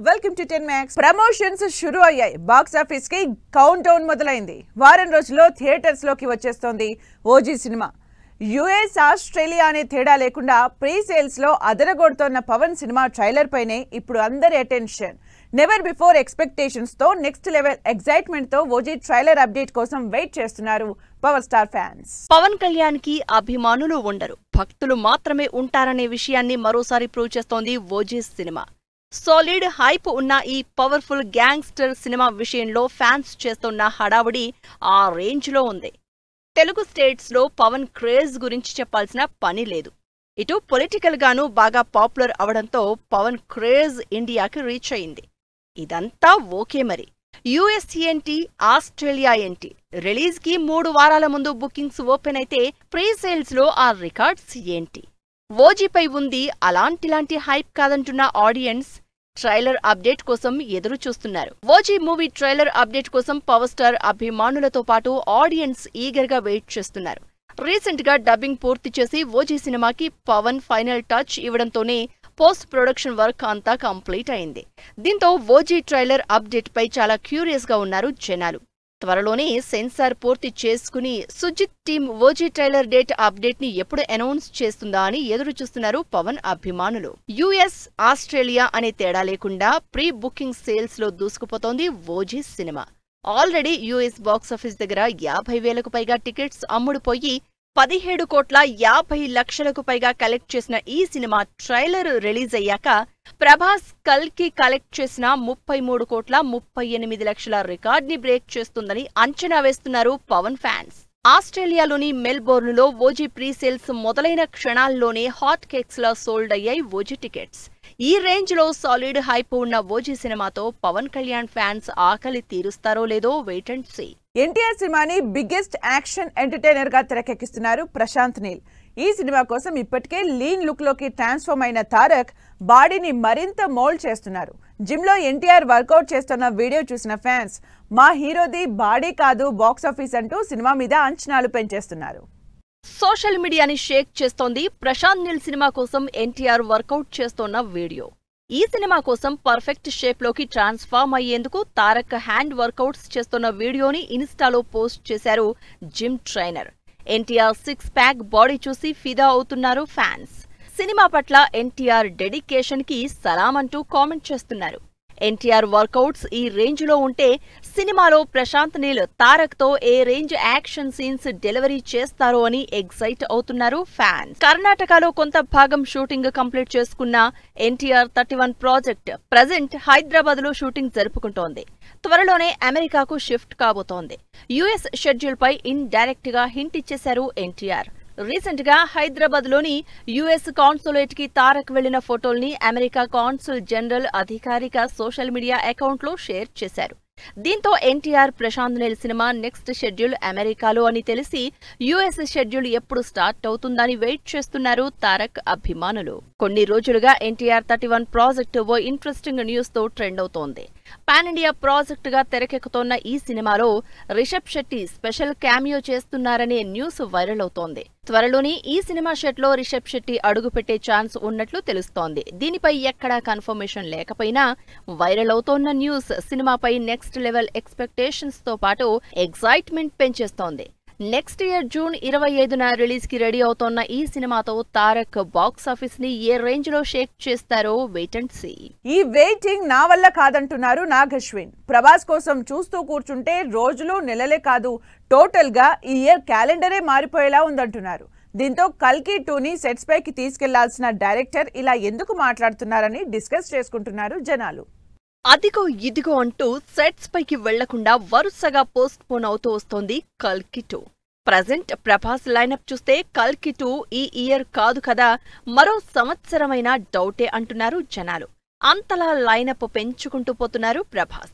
Welcome to 10 Max. Promotions షురూ అయ్యాయి. Box office కి కౌంట్ డౌన్ మొదలైంది. వారం రోజుల్లో థియేటర్స్ లోకి వచ్చేస్తోంది ఓజీ సినిమా. యుఎస్ ఆస్ట్రేలియా అనే తేడా లేకుండా ప్రీ సేల్స్ లో అదరగొడుతోన్న పవన్ సినిమా ట్రైలర్ పైనే ఇప్పుడు అందరి అటెన్షన్. నెవర్ బిఫోర్ ఎక్స్పెక్టేషన్స్ తో నెక్స్ట్ లెవెల్ ఎక్సైట్మెంట్ తో ఓజీ ట్రైలర్ అప్డేట్ కోసం వెయిట్ చేస్తున్నారు power star fans. Pawan Kalyan కి అభిమానులు ఉండరు, భక్తులు మాత్రమే ఉంటారనే విషయాన్ని మరోసారి ప్రూవ్ చేస్తోంది ఓజీ సినిమా. సాలిడ్ హైప్ ఉన్న ఈ పవర్ఫుల్ గ్యాంగ్స్టర్ సినిమా విషయంలో ఫ్యాన్స్ చేస్తున్న హడావుడి ఆ రేంజ్ లో ఉంది. తెలుగు స్టేట్స్ లో పవన్ క్రేజ్ గురించి చెప్పాల్సిన పని లేదు. ఇటు పొలిటికల్ గాను బాగా పాపులర్ అవడంతో పవన్ క్రేజ్ ఇండియాకి రీచ్ అయింది. ఇదంతా ఓకే. మరి యుఎస్ ఏంటి, ఆస్ట్రేలియా ఏంటి? రిలీజ్ కి 3 వారాల ముందు బుకింగ్స్ ఓపెన్ అయితే ప్రీ సేల్స్ లో ఆ రికార్డ్స్ ఏంటి? ఓజీపై ఉంది అలాంటిలాంటి హైప్ కాదంటున్న ఆడియన్స్ ట్రైలర్ అప్డేట్ కోసం ఎదురు చూస్తున్నారు. ఓజీ మూవీ ట్రైలర్ అప్డేట్ కోసం పవర్ స్టార్ అభిమానులతో పాటు ఆడియన్స్ ఈగర్ గా వెయిట్ చేస్తున్నారు. రీసెంట్ గా డబ్బింగ్ పూర్తి చేసి ఓజీ సినిమాకి పవన్ ఫైనల్ టచ్ ఇవ్వడంతోనే పోస్ట్ ప్రొడక్షన్ వర్క్ అంతా కంప్లీట్ అయింది. దీంతో ఓజీ ట్రైలర్ అప్డేట్ పై చాలా క్యూరియస్ గా ఉన్నారు జనాలు. త్వరలోనే సెన్సార్ పూర్తి చేసుకుని Sujeeth team OG trailer date update ని ఎప్పుడు అనౌన్స్ చేస్తుందా అని ఎదురు చూస్తున్నారు పవన్ అభిమానులు. యుఎస్ ఆస్ట్రేలియా అనే తేడా లేకుండా ప్రీ బుకింగ్ సేల్స్ లో దూసుకుపోతోంది ఓజీ సినిమా. ఆల్రెడీ యుఎస్ బాక్సాఫీస్ దగ్గర 50,000కు పైగా టికెట్స్ అమ్ముడుపోయి 17,50,00,000కు పైగా కలెక్ట్ చేసిన ఈ సినిమా ట్రైలర్ రిలీజ్ అయ్యాక ప్రభాస్ కల్కి కలెక్ట్ చేసిన 33,38,00,000 రికార్డ్ ని బ్రేక్ చేస్తుందని అంచనా వేస్తున్నారు పవన్ ఫ్యాన్స్. ఆస్ట్రేలియాలోని మెల్బోర్న్లో ఓజీ ప్రీ సేల్స్ మొదలైన క్షణాల్లోనే హాట్ కేక్స్ లా సోల్డ్ అయ్యాయి ఓజీ టికెట్స్. ఈ రేంజ్ లో సాలిడ్ హైప్ ఉన్న ఓజీ సినిమాతో పవన్ కళ్యాణ్ ఫ్యాన్స్ ఆకలి తీరుస్తారో లేదో వెయిట్ అండ్ సీ. ఎన్టీఆర్ సినిమాని బిగ్గెస్ట్ యాక్షన్ ఎంటర్టైనర్ గా తెరకెక్కిస్తున్నారు ప్రశాంత్ నీల్. ఈ సినిమా కోసం ఇప్పటికే లీన్ లుక్ లోకి ట్రాన్స్ఫార్మ్ అయిన తారక్ బాడీని మరింత మోల్డ్ చేస్తున్నారు. జిమ్ లో ఎన్టీఆర్ వర్కౌట్ చేస్తున్న వీడియో చూసిన ఫ్యాన్స్ మా హీరోది బాడీ కాదు బాక్సాఫీస్ అంటూ సినిమా మీద అంచనాలు పెంచేస్తున్నారు. సోషల్ మీడియాని షేక్ చేస్తోంది ప్రశాంత్ నీల్ సినిమా కోసం ఎన్టీఆర్ వర్కౌట్ చేస్తోన్న వీడియో. ఈ సినిమా కోసం పర్ఫెక్ట్ షేప్ లోకి ట్రాన్స్ఫార్మ్ అయ్యేందుకు తారక్ హ్యాండ్ వర్కౌట్స్ చేస్తున్న వీడియోని ఇన్స్టాలో పోస్ట్ చేశారు gym trainer. NTR 6 pack body చూసి ఫిదా అవుతున్నారు ఫ్యాన్స్. సినిమా పట్ల ఎన్టీఆర్ డెడికేషన్ కి సలాం అంటూ కామెంట్ చేస్తున్నారు. ఎన్టీఆర్ వర్కౌట్స్ ఈ రేంజ్ లో ఉంటే సినిమాలో ప్రశాంత్ నీల్ తారక్ తో ఏ రేంజ్ యాక్షన్ సీన్స్ డెలివరీ చేస్తారో అని ఎగ్జైట్ అవుతున్నారు ఫ్యాన్స్. కర్ణాటకలో కొంత భాగం షూటింగ్ కంప్లీట్ చేసుకున్న ఎన్టీఆర్ 31 ప్రాజెక్ట్ ప్రెజెంట్ హైదరాబాద్ లో షూటింగ్ జరుపుకుంటోంది. త్వరలోనే అమెరికాకు షిఫ్ట్ కాబోతోంది. యుఎస్ షెడ్యూల్ పై ఇన్ డైరెక్ట్ గా హింట్ ఇచ్చేశారు ఎన్టీఆర్. రీసెంట్ గా హైదరాబాద్ లోని యుఎస్ కాన్సులేట్ కి తారక్ వెళ్లిన ఫోటోల్ని అమెరికా కాన్సుల్ జనరల్ అధికారిక సోషల్ మీడియా అకౌంట్ లో షేర్ చేశారు. దీంతో NTR Prashanth Neel cinema next schedule అమెరికాలో అని తెలిసి యుఎస్ షెడ్యూల్ ఎప్పుడు స్టార్ట్ అవుతుందని వెయిట్ చేస్తున్నారు తారక్ అభిమానులు. కొన్ని రోజులుగా ఎన్టీఆర్ 31 ప్రాజెక్ట్ ఓ ఇంట్రెస్టింగ్ న్యూస్ తో ట్రెండ్ అవుతోంది. పాన్ ఇండియా ప్రాజెక్ట్ గా తెరకెక్కుతోన్న ఈ సినిమాలో రిషబ్ శెట్టి స్పెషల్ క్యామియో చేస్తున్నారనే న్యూస్ వైరల్ అవుతోంది. త్వరలోనే ఈ సినిమా షెట్ లో రిషబ్ శెట్టి అడుగుపెట్టే ఛాన్స్ ఉన్నట్లు తెలుస్తోంది. దీనిపై ఎక్కడా కన్ఫర్మేషన్ లేకపోయినా వైరల్ అవుతోన్న న్యూస్ సినిమాపై నెక్స్ట్ లెవెల్ ఎక్స్పెక్టేషన్స్ తో పాటు ఎగ్జైట్మెంట్ పెంచేస్తోంది. నెక్స్ట్ ఇయర్ జూన్ 25న రిలీజ్ కి రెడీ అవుతోన్న ఈ సినిమాతో తారక్ బాక్సాఫీస్ ని ఏ రేంజ్ లో షేక్ చేస్తారో వెయిట్ అండ్ సీ. ఈ వెయిటింగ్ నా వల్ల కాదంటున్నారు నాగ్ అశ్విన్. ప్రభాస్ కోసం చూస్తూ కూర్చుంటే రోజులు నెలలే కాదు టోటల్ గా ఈ ఇయర్ క్యాలెండరే మారిపోయేలా ఉందంటున్నారు. దీంతో కల్కి 2ని సెట్స్ పైకి తీసుకెళ్లాల్సిన డైరెక్టర్ ఇలా ఎందుకు మాట్లాడుతున్నారని డిస్కస్ చేసుకుంటున్నారు జనాలు. అదిగో ఇదిగో అంటూ సెట్స్ పైకి వెళ్లకుండా వరుసగా పోస్ట్ పోన్ అవుతూ వస్తోంది కల్కి 2. ప్రజెంట్ ప్రభాస్ లైనప్ చూస్తే కల్కి 2 ఈ ఇయర్ కాదు కదా, మరో సంవత్సరమైన డౌటే అంటున్నారు జనాలు. అంతలా లైనప్ పెంచుకుంటూ పోతున్నారు ప్రభాస్.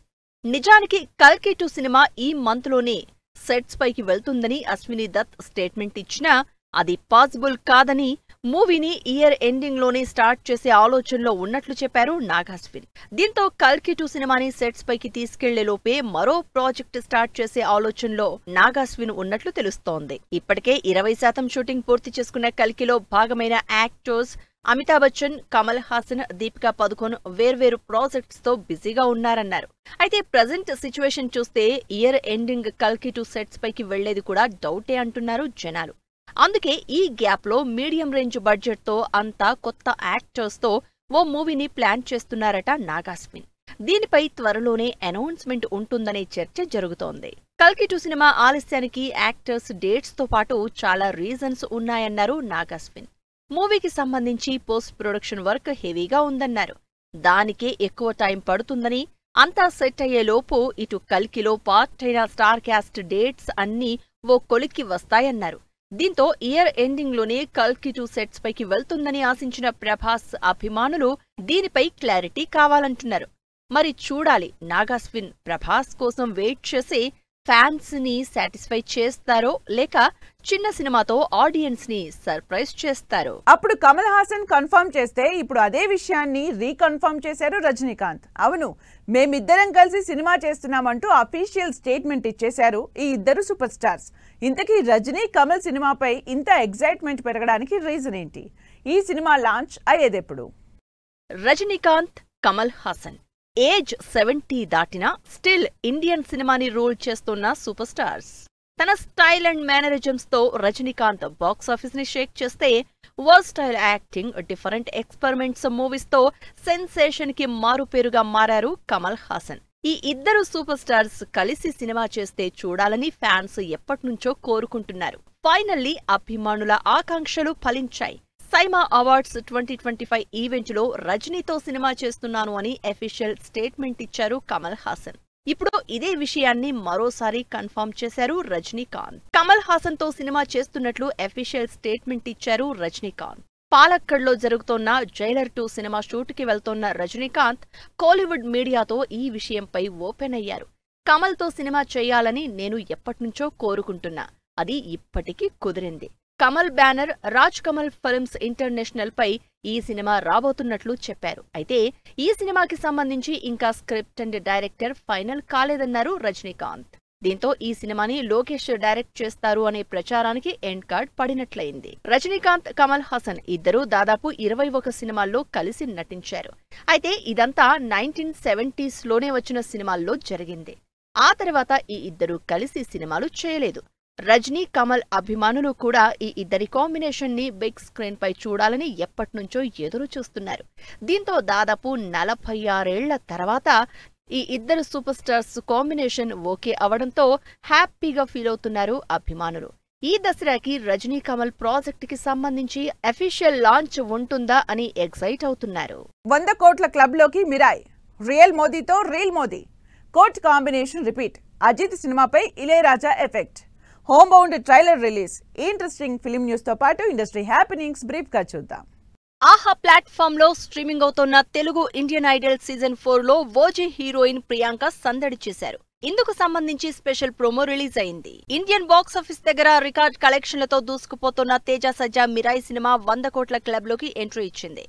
నిజానికి కల్కి 2 సినిమా ఈ మంత్ లోనే సెట్స్ పైకి వెళ్తుందని అశ్విని దత్ స్టేట్మెంట్ ఇచ్చినా అది పాసిబుల్ కాదని, మూవీని ఇయర్ ఎండింగ్ లోనే స్టార్ట్ చేసే ఆలోచనలో ఉన్నట్లు చెప్పారు నాగాశ్విని. దీంతో కల్కి 2 సినిమాని సెట్స్ పైకి తీసుకెళ్లేలోపే మరో ప్రాజెక్ట్ స్టార్ట్ చేసే ఆలోచనలో నాగాశ్విని ఉన్నట్లు తెలుస్తోంది. ఇప్పటికే 20% షూటింగ్ పూర్తి చేసుకున్న కల్కిలో భాగమైన యాక్టర్స్ అమితాబ్ బచ్చన్, కమల్ హాసన్, దీపికా పదుకొన్ వేర్వేరు ప్రాజెక్ట్స్ తో బిజీగా ఉన్నారన్నారు. అయితే ప్రెజెంట్ సిచ్యువేషన్ చూస్తే ఇయర్ ఎండింగ్ కల్కి 2 సెట్స్ పైకి వెళ్లేది కూడా డౌటే అంటున్నారు జనాలు. అందుకే ఈ గ్యాప్ లో మీడియం రేంజ్ బడ్జెట్ తో అంతా కొత్త యాక్టర్స్ తో ఓ మూవీని ప్లాన్ చేస్తున్నారట నాగాస్విన్. దీనిపై త్వరలోనే అనౌన్స్మెంట్ ఉంటుందనే చర్చ జరుగుతోంది. కల్కి 2 సినిమా ఆలస్యానికి యాక్టర్స్ డేట్స్ తో పాటు చాలా రీజన్స్ ఉన్నాయన్నారు నాగాస్విన్. మూవీకి సంబంధించి పోస్ట్ ప్రొడక్షన్ వర్క్ హెవీగా ఉందన్నారు. దానికే ఎక్కువ టైం పడుతుందని, అంతా సెట్ అయ్యేలోపు ఇటు కల్కిలో పార్ట్ అయిన స్టార్ క్యాస్ట్ డేట్స్ అన్నీ ఓ కొలిక్కి వస్తాయన్నారు. దీంతో ఇయర్ ఎండింగ్ లోనే కల్కి 2 సెట్స్ పైకి వెళ్తుందని ఆశించిన ప్రభాస్ అభిమానులు దీనిపై క్లారిటీ కావాలంటున్నారు. మరి చూడాలి, నాగాస్విన్ ప్రభాస్ కోసం వెయిట్ చేసి ఫ్యాన్స్ ని సాటిస్ఫై చేస్తారో లేక చిన్న సినిమాతో ఆడియన్స్ ని సర్ప్రైజ్ చేస్తారో. అప్పుడు కమల్ హాసన్ కన్ఫర్మ్ చేస్తే ఇప్పుడు అదే విషయాన్ని రీకన్ఫర్మ్ చేశారు రజనీకాంత్. అవును, మేమిద్దరం కలిసి సినిమా చేస్తున్నామంటూ అఫీషియల్ స్టేట్మెంట్ ఇచ్చేశారు ఈ ఇద్దరు సూపర్ స్టార్స్. ఇంతకీ రజనీ కమల్ సినిమాపై ఇంత ఎగ్జైట్మెంట్ పెరగడానికి రీజన్ ఏంటి? ఈ సినిమా లాంచ్ అయ్యేదెప్పుడు? రజనీకాంత్, కమల్ హాసన్ ఏజ్ 70 దాటినా స్టిల్ ఇండియన్ సినిమాని రూల్ చేస్తున్న సూపర్ స్టార్స్. తన స్టైల్ అండ్ మేనరిజమ్స్ తో రజనీకాంత్ బాక్సాఫీస్ ని షేక్ చేస్తే, versatile acting, different experiments movies తో సెన్సేషన్ కి మారుపేరుగా మారారు కమల్ హాసన్. ఈ ఇద్దరు సూపర్ స్టార్స్ కలిసి సినిమా చేస్తే చూడాలని ఫ్యాన్స్ ఎప్పటినుంచో కోరుకుంటున్నారు. ఫైనల్లీ అభిమానుల ఆకాంక్షలు ఫలించాయి. సైమా అవార్డ్స్ 2025 ఈవెంట్లో రజనీతో సినిమా చేస్తున్నాను అని అఫీషియల్ స్టేట్మెంట్ ఇచ్చారు కమల్ హాసన్. ఇప్పుడు ఇదే విషయాన్ని మరోసారి కన్ఫర్మ్ చేశారు రజనీకాంత్. కమల్ హాసన్ తో సినిమా చేస్తున్నట్లు అఫీషియల్ స్టేట్మెంట్ ఇచ్చారు రజనీకాంత్. పాలక్కడ్లో జరుగుతోన్న జైలర్ 2 సినిమా షూట్కి వెళ్తోన్న రజనీకాంత్ కోలీవుడ్ మీడియాతో ఈ విషయంపై ఓపెన్ అయ్యారు. కమల్ తో సినిమా చేయాలని నేను ఎప్పటినుంచో కోరుకుంటున్నా, అది ఇప్పటికీ కుదిరింది. Kamal banner Raj Kamal films international పై ఈ సినిమా రాబోతున్నట్లు చెప్పారు. అయితే ఈ సినిమాకి సంబంధించి ఇంకా స్క్రిప్ట్ అండ్ డైరెక్టర్ ఫైనల్ కాలేదన్నారు రజనీకాంత్. దీంతో ఈ సినిమాని లోకేష్ డైరెక్ట్ చేస్తారు అనే ప్రచారానికి ఎండ్ కార్డ్ పడినట్లయింది. రజనీకాంత్, కమల్ హాసన్ ఇద్దరూ దాదాపు 21 సినిమాల్లో కలిసి నటించారు. అయితే ఇదంతా 1970s లోనే వచ్చిన సినిమాల్లో జరిగింది. ఆ తర్వాత ఈ ఇద్దరూ కలిసి సినిమాలు చేయలేదు. రజనీ, కమల్ అభిమానులు కూడా ఈ ఇద్దరి కాంబినేషన్ ని బిగ్ స్క్రీన్ పై చూడాలని ఎప్పటినుంచో ఎదురు చూస్తున్నారు. దీంతో దాదాపు 46 ఏళ్ల తర్వాత ఈ ఇద్దరు సూపర్ స్టార్స్ కాంబినేషన్ ఓకే అవడంతో హ్యాపీగా ఫీల్ అవుతున్నారు అభిమానులు. ఈ దసరాకి రజనీ కమల్ ప్రాజెక్ట్ కి సంబంధించి అఫీషియల్ లాంచ్ ఉంటుందా అని ఎక్సైట్ అవుతున్నారు. 100 కోట్ల క్లబ్ లోకి మిరాయ్, రియల్ మోదీతో రీల్ మోదీ, కోట్ కాంబినేషన్ రిపీట్, అజిత్ సినిమాపై Ilaiyaraaja effect, homebound trailer release. Interesting film news తో పాటు ఇండస్ట్రీ హ్యాపెనింగ్స్ బ్రీఫ్ గా చూద్దాం. ఆహా ప్లాట్ఫామ్ లో స్ట్రీమింగ్ అవుతున్న తెలుగు ఇండియన్ ఐడల్ సీజన్ 4 లో ఓజీ హీరోయిన్ ప్రియాంక సందడి చేశారు. ఇందుకు సంబంధించి స్పెషల్ ప్రోమో రిలీజ్ అయింది. ఇండియన్ బాక్స్ ఆఫీస్ దగ్గర రికార్డ్ కలెక్షన్లతో దూసుకుపోతున్న తేజ సజ్జా మిరాయ్ సినిమా 100 కోట్ల క్లబ్ లోకి ఎంట్రీ ఇచ్చింది.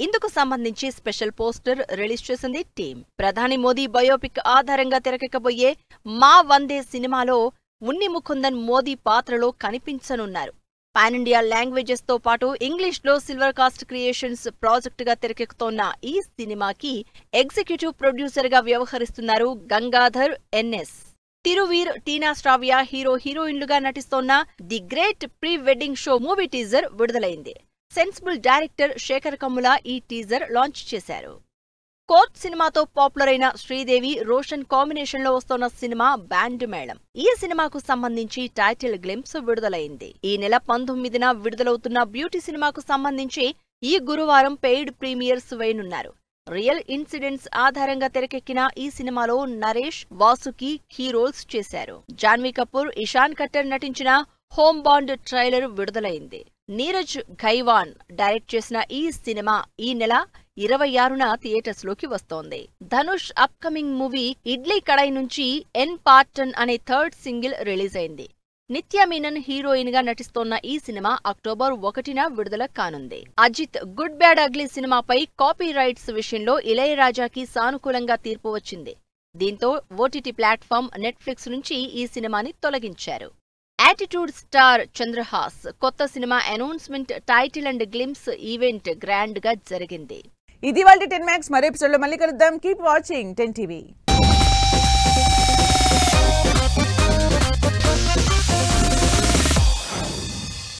ఇందుకు సంబంధించి స్పెషల్ పోస్టర్ రిలీజ్ చేసింది టీం. ప్రధాని మోదీ బయోపిక్ ఆధారంగా తెరకెక్కబోయే మా వందే సినిమాలో ఉన్ని ముకుందన్ మోదీ పాత్రలో కనిపించనున్నారు. పాన్ ఇండియా లాంగ్వేజెస్ తో పాటు ఇంగ్లీష్ లో సిల్వర్ కాస్ట్ క్రియేషన్స్ ప్రాజెక్ట్ గా తెరకెక్కుతోన్న ఈ సినిమాకి ఎగ్జిక్యూటివ్ ప్రొడ్యూసర్ గా వ్యవహరిస్తున్నారు గంగాధర్ ఎన్ఎస్. తిరువీర్, టీనా శ్రావ్య హీరో హీరోయిన్లుగా నటిస్తోన్న the great pre wedding show movie teaser విడుదలైంది. సెన్సిబుల్ డైరెక్టర్ శేఖర్ కమ్ముల ఈ టీజర్ లాంచ్ చేశారు. కోర్ట్ సినిమాతో పాపులర్ అయిన శ్రీదేవి, రోషన్ కాంబినేషన్ లో వస్తోన్న సినిమా బ్యాండ్ మేళం. ఈ సినిమాకు సంబంధించి టైటిల్ గ్లింప్స్ విడుదలైంది. ఈ నెల 19న విడుదలవుతున్న బ్యూటీ సినిమాకు సంబంధించి ఈ గురువారం పెయిడ్ ప్రీమియర్స్ వేయనున్నారు. రియల్ ఇన్సిడెంట్స్ ఆధారంగా తెరకెక్కిన ఈ సినిమాలో నరేష్, వాసుకి కీ రోల్స్ చేశారు. జాన్వీ కపూర్, ఇషాన్ ఖట్టర్ నటించిన హోమ్ బాండ్ ట్రైలర్ విడుదలైంది. నీరజ్ ఘైవాన్ డైరెక్ట్ చేసిన ఈ సినిమా ఈ నెల 26న థియేటర్స్ లోకి వస్తోంది. ధనుష్ అప్కమింగ్ మూవీ ఇడ్లీ కడాయి నుంచి ఎన్ పార్టన్ అనే థర్డ్ సింగిల్ రిలీజ్ అయింది. నిత్యా మీనన్ హీరోయిన్ గా నటిస్తోన్న ఈ సినిమా అక్టోబర్ 1న విడుదల కానుంది. అజిత్ గుడ్ బ్యాడ్ అగ్లీ సినిమాపై కాపీ రైట్స్ విషయంలో ఇళయరాజాకి సానుకూలంగా తీర్పు వచ్చింది. దీంతో ఓటీటీ ప్లాట్ఫామ్ నెట్ఫ్లిక్స్ నుంచి ఈ సినిమాని తొలగించారు. యాటిట్యూడ్ స్టార్ చంద్రహాస్ కొత్త cinema announcement title and glimpse event grand గా జరిగింది. ఇది వాళ్ళ 10 Max. మరో ఎపిసోడ్ లో మళ్ళీ కలుద్దాం. Keep watching 10 TV.